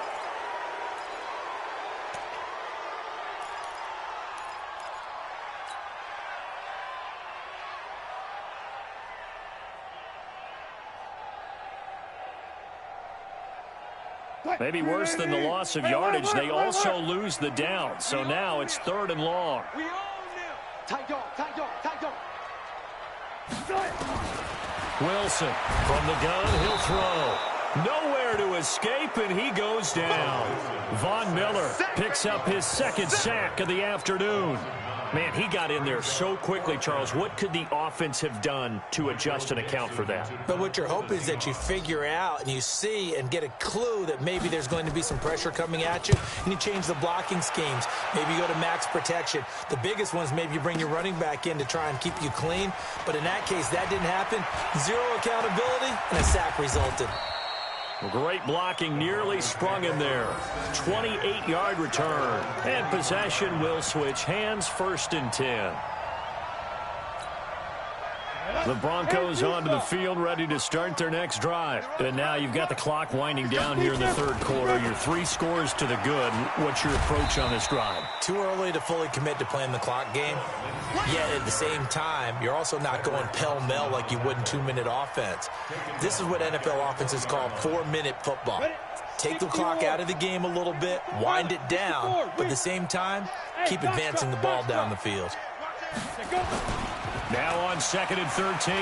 Maybe worse than the loss of yardage, they also lose the down. So now it's third and long. Wilson from the gun, he'll throw. Nowhere to escape, and he goes down. Von Miller picks up his second sack of the afternoon. Man, he got in there so quickly, Charles. What could the offense have done to adjust and account for that? But what you're hoping is that you figure out and you see and get a clue that maybe there's going to be some pressure coming at you, and you change the blocking schemes. Maybe you go to max protection. The biggest one is maybe you bring your running back in to try and keep you clean. But in that case, that didn't happen. Zero accountability, and a sack resulted. Great blocking, nearly sprung him there. 28-yard return. And possession will switch hands, first and 10. The Broncos onto the field, ready to start their next drive. And now you've got the clock winding down here in the third quarter. Your 3 scores to the good. What's your approach on this drive? Too early to fully commit to playing the clock game. Yet at the same time, you're also not going pell-mell like you would in 2-minute offense. This is what NFL offenses call 4-minute football. Take the clock out of the game a little bit, wind it down, but at the same time, keep advancing the ball down the field. Now on second and 13.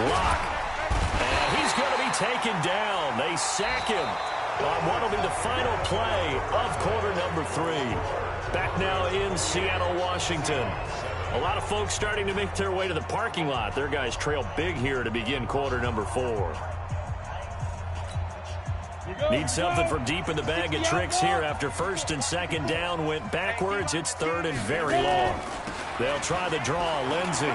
Lock. And he's going to be taken down. They sack him on what will be the final play of quarter number 3. Back now in Seattle, Washington. A lot of folks starting to make their way to the parking lot. Their guys trail big here to begin quarter number 4. Need something from deep in the bag of tricks here after first and second down went backwards. It's third and very long. They'll try the draw. Lindsey.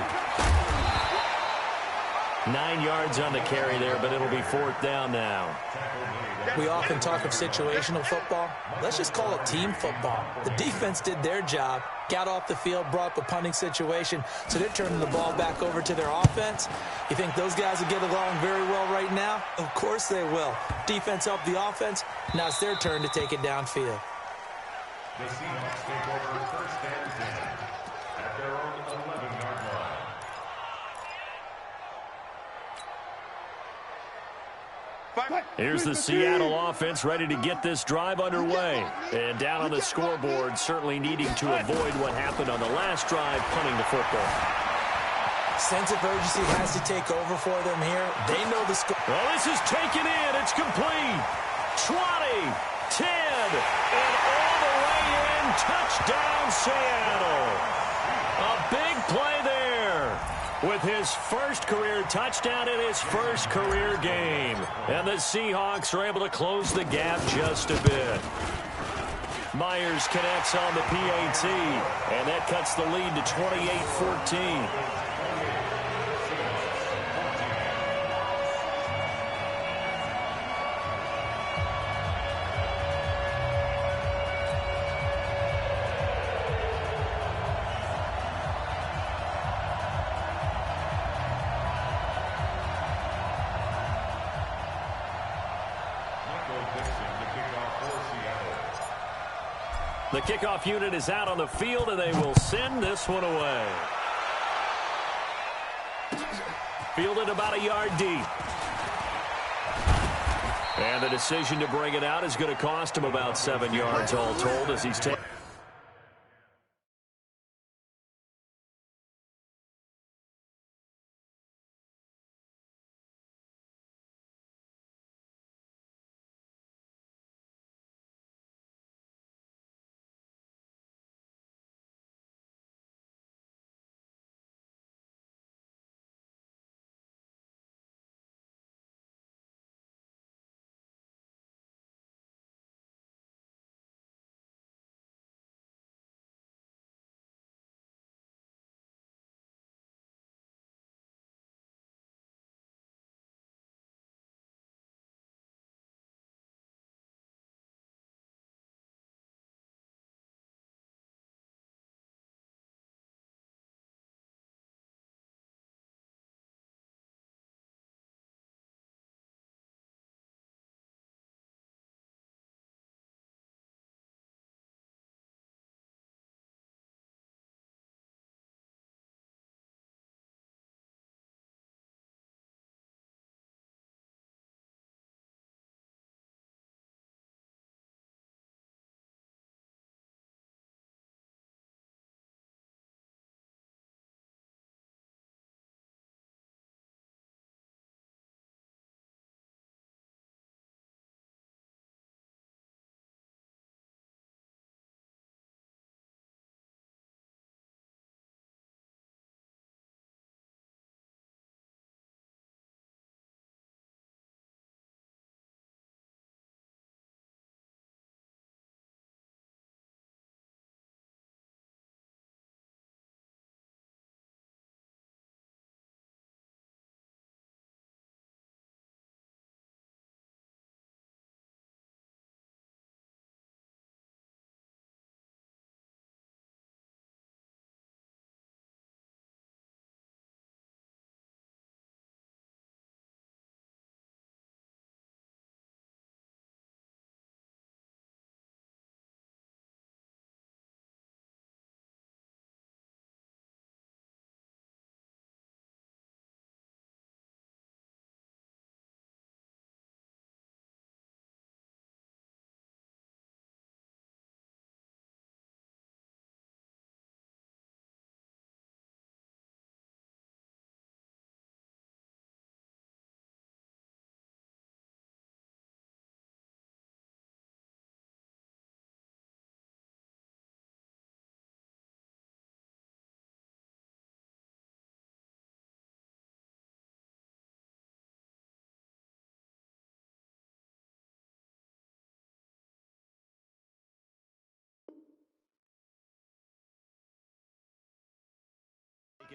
9 yards on the carry there, but it'll be fourth down now. We often talk of situational football. Let's just call it team football. The defense did their job, got off the field, brought up a punting situation, so they're turning the ball back over to their offense. You think those guys will get along very well right now? Of course they will. Defense helped the offense. Now it's their turn to take it downfield. The Seahawks take over first and 10 at their own 11-yard line. Here's the Seattle offense ready to get this drive underway. And down on the scoreboard, certainly needing to avoid what happened on the last drive, punting the football. Sense of urgency has to take over for them here. They know the score. Well, this is taken in. It's complete. 20, 10, and all the way in. Touchdown, Seattle. A big play there with his first career touchdown in his first career game. And the Seahawks are able to close the gap just a bit. Myers connects on the PAT, and that cuts the lead to 28-14. The kickoff unit is out on the field, and they will send this one away. Fielded about a yard deep. And the decision to bring it out is going to cost him about 7 yards all told as he's taken.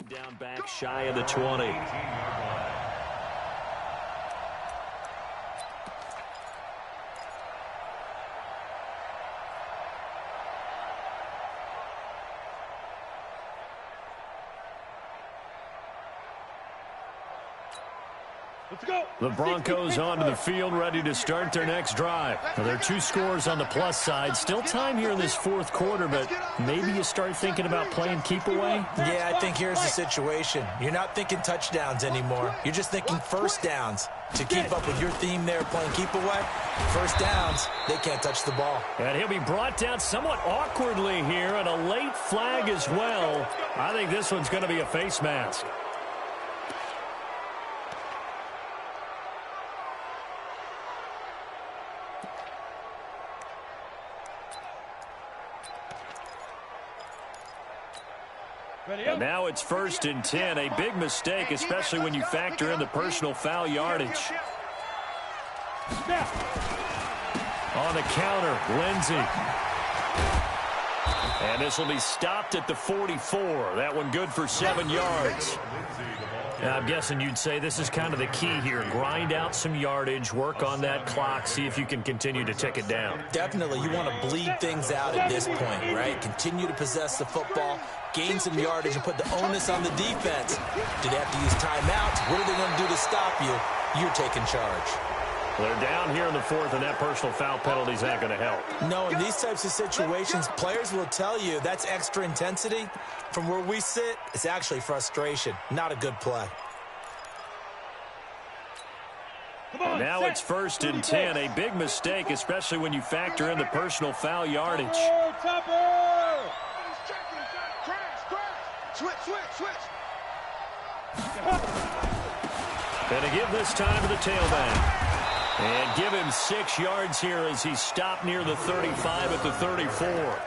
Down back shy of the 20. Let's go. The Broncos onto the field, ready to start their next drive. Now, there are 2 scores on the plus side. Still time here in this fourth quarter, but maybe you start thinking about playing keep away? Yeah, I think here's the situation. You're not thinking touchdowns anymore. You're just thinking first downs. To keep up with your theme there, playing keep away, first downs, they can't touch the ball. And he'll be brought down somewhat awkwardly here, and a late flag as well. I think this one's going to be a face mask. And now it's 1st and 10. A big mistake, especially when you factor in the personal foul yardage. On the counter, Lindsey. And this will be stopped at the 44. That one good for 7 yards. Now, I'm guessing you'd say this is kind of the key here. Grind out some yardage, work on that clock, see if you can continue to tick it down. Definitely. You want to bleed things out at this point, right? Continue to possess the football, gain some yardage, and put the onus on the defense. Do they have to use timeouts? What are they going to do to stop you? You're taking charge. They're down here in the fourth, and that personal foul penalty is not going to help. No, in these types of situations, players will tell you that's extra intensity. From where we sit, it's actually frustration. Not a good play. Now it's 1st and 10. A big mistake, especially when you factor in the personal foul yardage. Going to give this time to the tailback. And give him 6 yards here as he stopped near the 35 at the 34.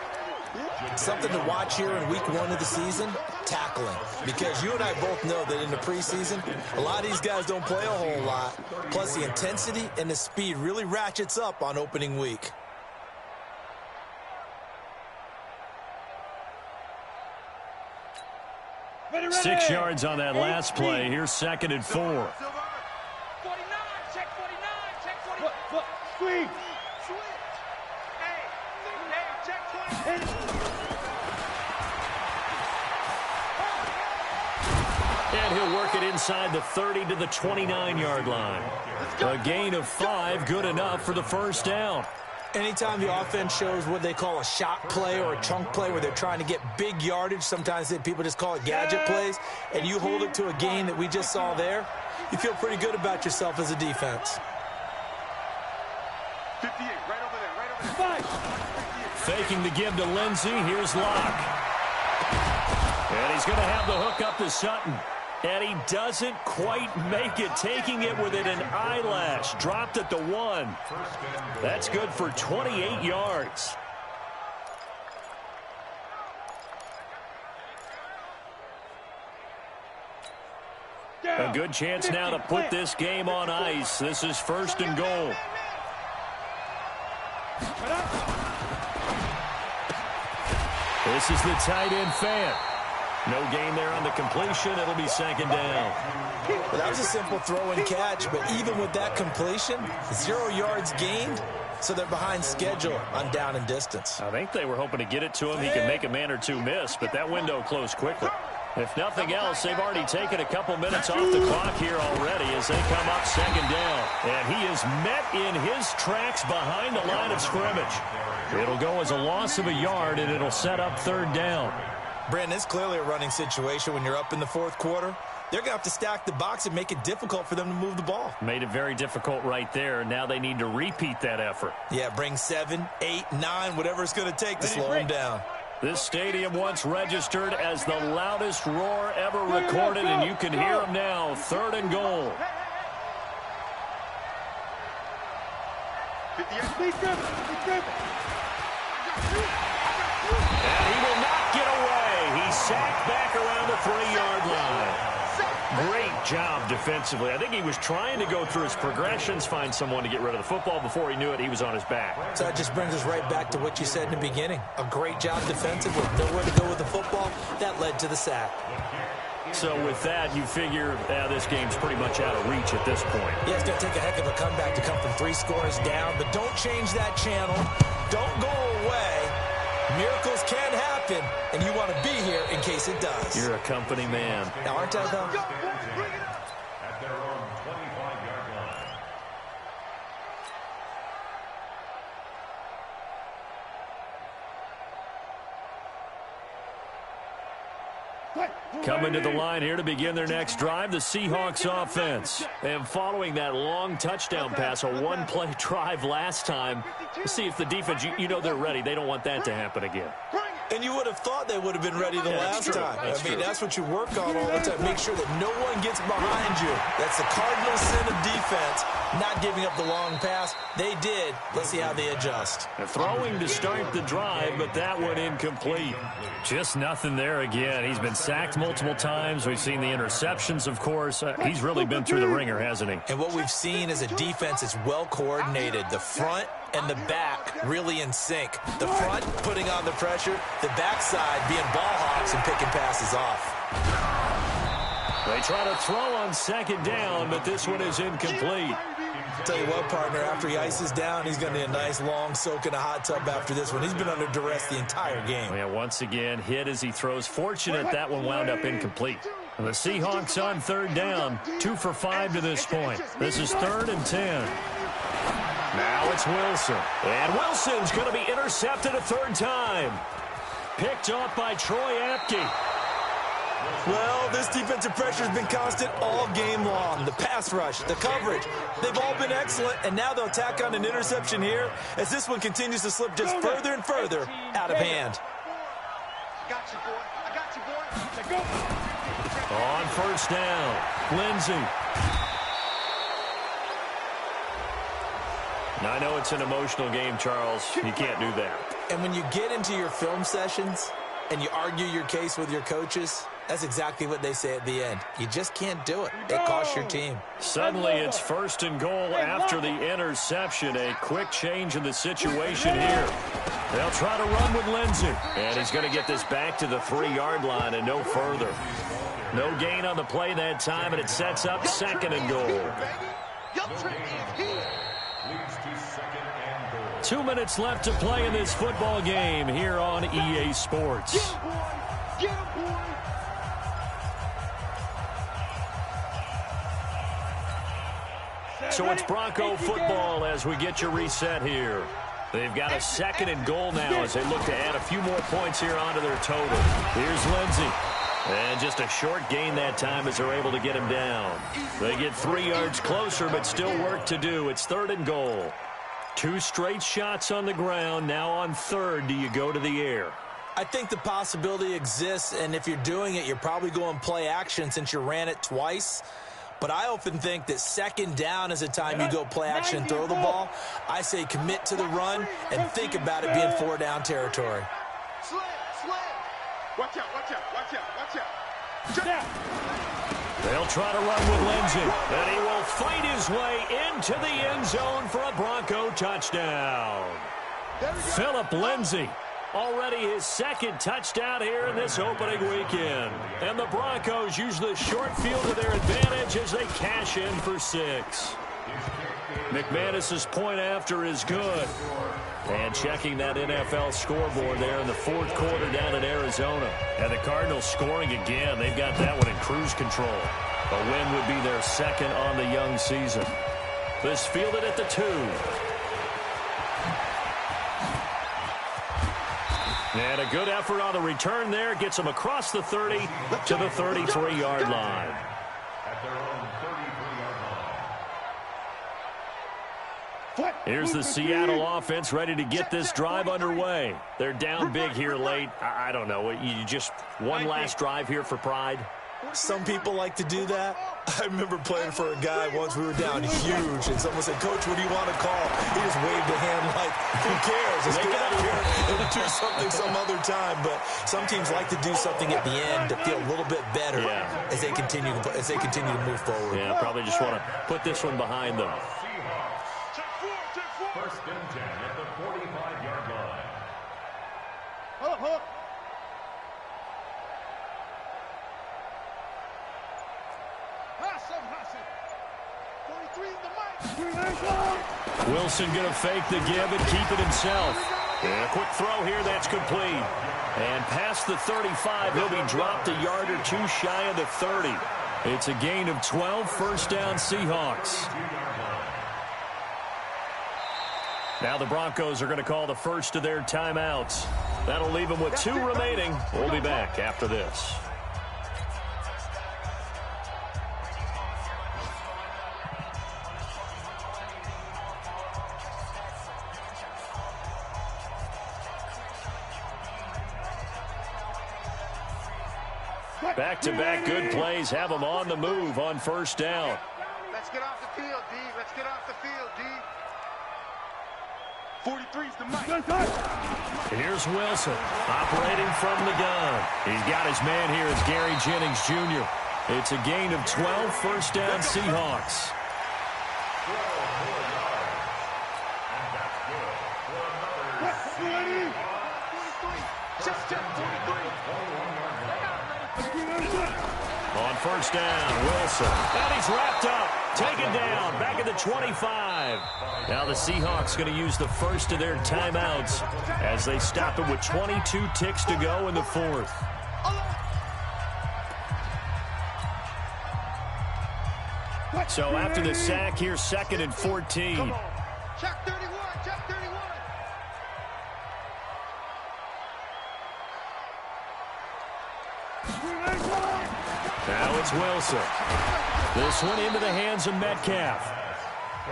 Something to watch here in week 1 of the season, tackling. Because you and I both know that in the preseason, a lot of these guys don't play a whole lot. Plus the intensity and the speed really ratchets up on opening week. Ready. 6 yards on that last play. Here's 2nd and 4. 49, check 49, check 49. Sweep. Hey, check 20. And he'll work it inside the 30 to the 29-yard line. A gain of 5, good enough for the first down. Anytime the offense shows what they call a shot play or a chunk play where they're trying to get big yardage, sometimes people just call it gadget plays, and you hold it to a gain that we just saw there, you feel pretty good about yourself as a defense. 58, right over there. Faking the give to Lindsey. Here's Locke. And he's going to have the hook up to Sutton. And he doesn't quite make it, taking it within an eyelash. Dropped at the 1. That's good for 28 yards. A good chance now to put this game on ice. This is 1st and goal. This is the tight end Fant. No gain there on the completion. It'll be 2nd down. Well, that was a simple throw and catch, but even with that completion, 0 yards gained, so they're behind schedule on down and distance. I think they were hoping to get it to him. He can make a man or two miss, but that window closed quickly. If nothing else, they've already taken a couple minutes off the clock here already as they come up 2nd down. And he is met in his tracks behind the line of scrimmage. It'll go as a loss of a yard, and it'll set up 3rd down. Brandon, it's clearly a running situation when you're up in the 4th quarter. They're going to have to stack the box and make it difficult for them to move the ball. Made it very difficult right there. Now they need to repeat that effort. Yeah, bring 7, 8, 9, whatever it's going to take to slow them down. This stadium once registered as the loudest roar ever recorded, and you can hear them now. 3rd and goal. And he will not get away. He's sacked back around the 3-yard line. Great job defensively. I think he was trying to go through his progressions, find someone to get rid of the football. Before he knew it, he was on his back. So that just brings us right back to what you said in the beginning. A great job defensively. Nowhere to go with the football. That led to the sack. So with that, you figure this game's pretty much out of reach at this point. Yeah, it's going to take a heck of a comeback to come from 3 scores down. But don't change that channel. Don't go away. Miracles can happen, and you want to be here in case it does. You're a company man. Now, aren't I, though? At their own 25-yard line. Coming to the line here to begin their next drive, the Seahawks offense. And following that long touchdown pass, a 1-play drive last time, let's see if the defense, you know they're ready. They don't want that to happen again. And you would have thought they would have been ready the last time. I mean, that's what you work on all the time. Make sure that no one gets behind you. That's the cardinal sin of defense, not giving up the long pass. They did. Let's see how they adjust. They're throwing to start the drive, but that one incomplete. Just nothing there again. He's been sacked multiple times. We've seen the interceptions, of course. He's really been through the ringer, hasn't he? And what we've seen is a defense that's well coordinated. The front and the back really in sync. The front putting on the pressure, the backside being ball hawks and picking passes off. They try to throw on 2nd down, but this one is incomplete. Tell you what, partner, after he ices down, he's going to need a nice long soak in a hot tub after this one. He's been under duress the entire game. Yeah, once again, hit as he throws. Fortunate that one wound up incomplete. And the Seahawks on 3rd down, 2 for 5 to this point. This is 3rd and 10. Now it's Wilson. And Wilson's going to be intercepted a third time. Picked off by Troy Apke. Well, this defensive pressure has been constant all game long. The pass rush, the coverage, they've all been excellent, and now they'll tack on an interception here as this one continues to slip just further and further out of hand. I got you, boy. I got you, boy. On first down, Lindsey. Now, I know it's an emotional game, Charles. You can't do that. And when you get into your film sessions and you argue your case with your coaches, that's exactly what they say at the end. You just can't do it. It costs your team. Suddenly, it's first and goal after the interception. A quick change in the situation here. They'll try to run with Lindsey. And he's going to get this back to the 3-yard line and no further. No gain on the play that time, and it sets up second and goal. 2 minutes left to play in this football game here on EA Sports. Get him, boy. So it's Bronco football as we get you reset here. They've got a second and goal now as they look to add a few more points here onto their total. Here's Lindsey. And just a short gain that time as they're able to get him down. They get 3 yards closer, but still work to do. It's third and goal. 2 straight shots on the ground. Now on third, do you go to the air? I think the possibility exists, and if you're doing it, you're probably going play action since you ran it twice. But I often think that second down is a time you go play action and throw the ball. I say commit to the run and think about it being 4-down territory. Slam. Watch out, watch out, watch out, watch out. Check out. They'll try to run with Lindsey, and he will fight his way into the end zone for a Bronco touchdown. Phillip Lindsey, already his second touchdown here in this opening weekend. And the Broncos use the short field to their advantage as they cash in for 6. McManus's point after is good. And checking that NFL scoreboard there in the fourth quarter down in Arizona. And the Cardinals scoring again. They've got that one in cruise control. A win would be their second on the young season. This fielded at the 2. And a good effort on the return there. Gets them across the 30 to the 33-yard line. At their own 33-yard line. Here's the Seattle offense ready to get this drive underway. They're down big here late. I don't know. You just one last drive here for pride? Some people like to do that. I remember playing for a guy once. We were down huge, and someone said, "Coach, what do you want to call?" He just waved a hand like, "Who cares? Let's get out of here and do something some other time." But some teams like to do something at the end to feel a little bit better as they continue to move forward. Yeah, probably just want to put this one behind them. First and 10 at the 45-yard line. Hold up. Wilson going to fake the give and keep it himself. And a quick throw here, that's complete. And past the 35, he'll be dropped a yard or 2 shy of the 30. It's a gain of 12, first down Seahawks. Now the Broncos are going to call the first of their timeouts. That'll leave them with 2 remaining. We'll be back after this. Back-to-back good plays have them on the move on first down. Let's get off the field, D. Let's get off the field, D. 43's the mic. Here's Wilson operating from the gun. He's got his man here. It's Gary Jennings Jr. It's a gain of 12, first down Seahawks. On first down, Wilson. And he's wrapped up. Taken down. Back at the 25. Now the Seahawks going to use the first of their timeouts as they stop it with 22 ticks to go in the fourth. So after the sack, here's 2nd and 14. Check 31. Check 31. Now it's Wilson. This one into the hands of Metcalf.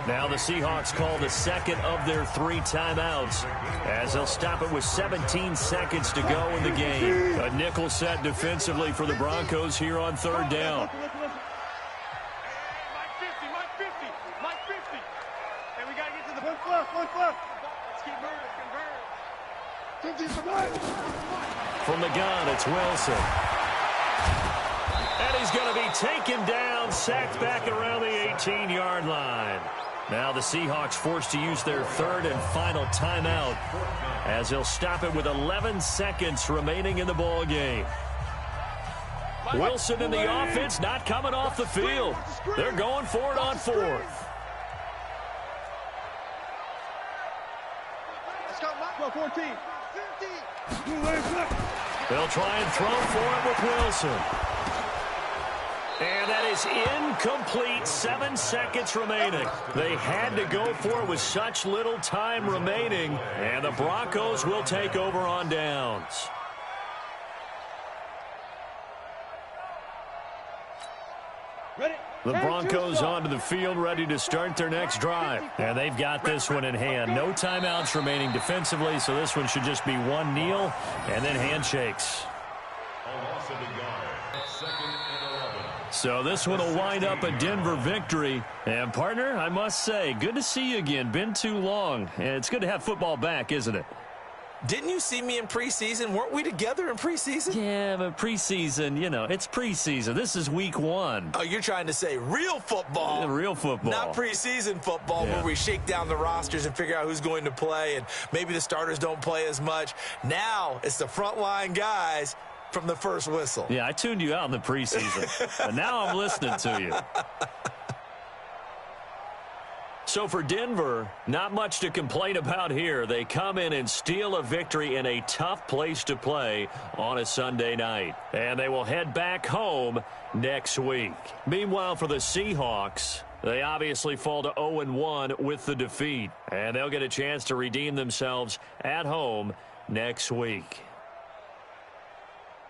Now the Seahawks call the second of their 3 timeouts as they'll stop it with 17 seconds to go in the game. A nickel set defensively for the Broncos here on 3rd down. Mike 50. And we got to get to the One foot. Let's keep moving. From the gun, it's Wilson. And he's going to be taken down, sacked back around the 18-yard line. Now the Seahawks forced to use their 3rd and final timeout as they'll stop it with 11 seconds remaining in the ball game. Wilson and the offense not coming off the field. They're going for it on 4th. Let's go, Mike. 14. 50. They'll try and throw for it with Wilson. And that is incomplete. 7 seconds remaining. They had to go for it with such little time remaining. And the Broncos will take over on downs. Ready? The Broncos onto the field, ready to start their next drive. And they've got this one in hand. No timeouts remaining defensively, so this one should just be one kneel and then handshakes. So this one will wind up a Denver victory. And, partner, I must say, good to see you again. Been too long. And it's good to have football back, isn't it? Didn't you see me in preseason? Weren't we together in preseason? Yeah, but preseason, you know, it's preseason. This is week 1. Oh, you're trying to say real football. Real football. Not preseason football where we shake down the rosters and figure out who's going to play, and maybe the starters don't play as much. Now it's the frontline guys from the first whistle. Yeah, I tuned you out in the preseason, but now I'm listening to you. So for Denver, not much to complain about here. They come in and steal a victory in a tough place to play on a Sunday night. And they will head back home next week. Meanwhile, for the Seahawks, they obviously fall to 0-1 with the defeat. And they'll get a chance to redeem themselves at home next week.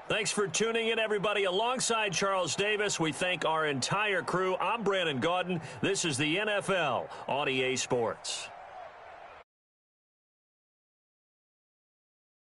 Thanks for tuning in, everybody. Alongside Charles Davis, we thank our entire crew. I'm Brandon Gaudin. This is the NFL on EA Sports.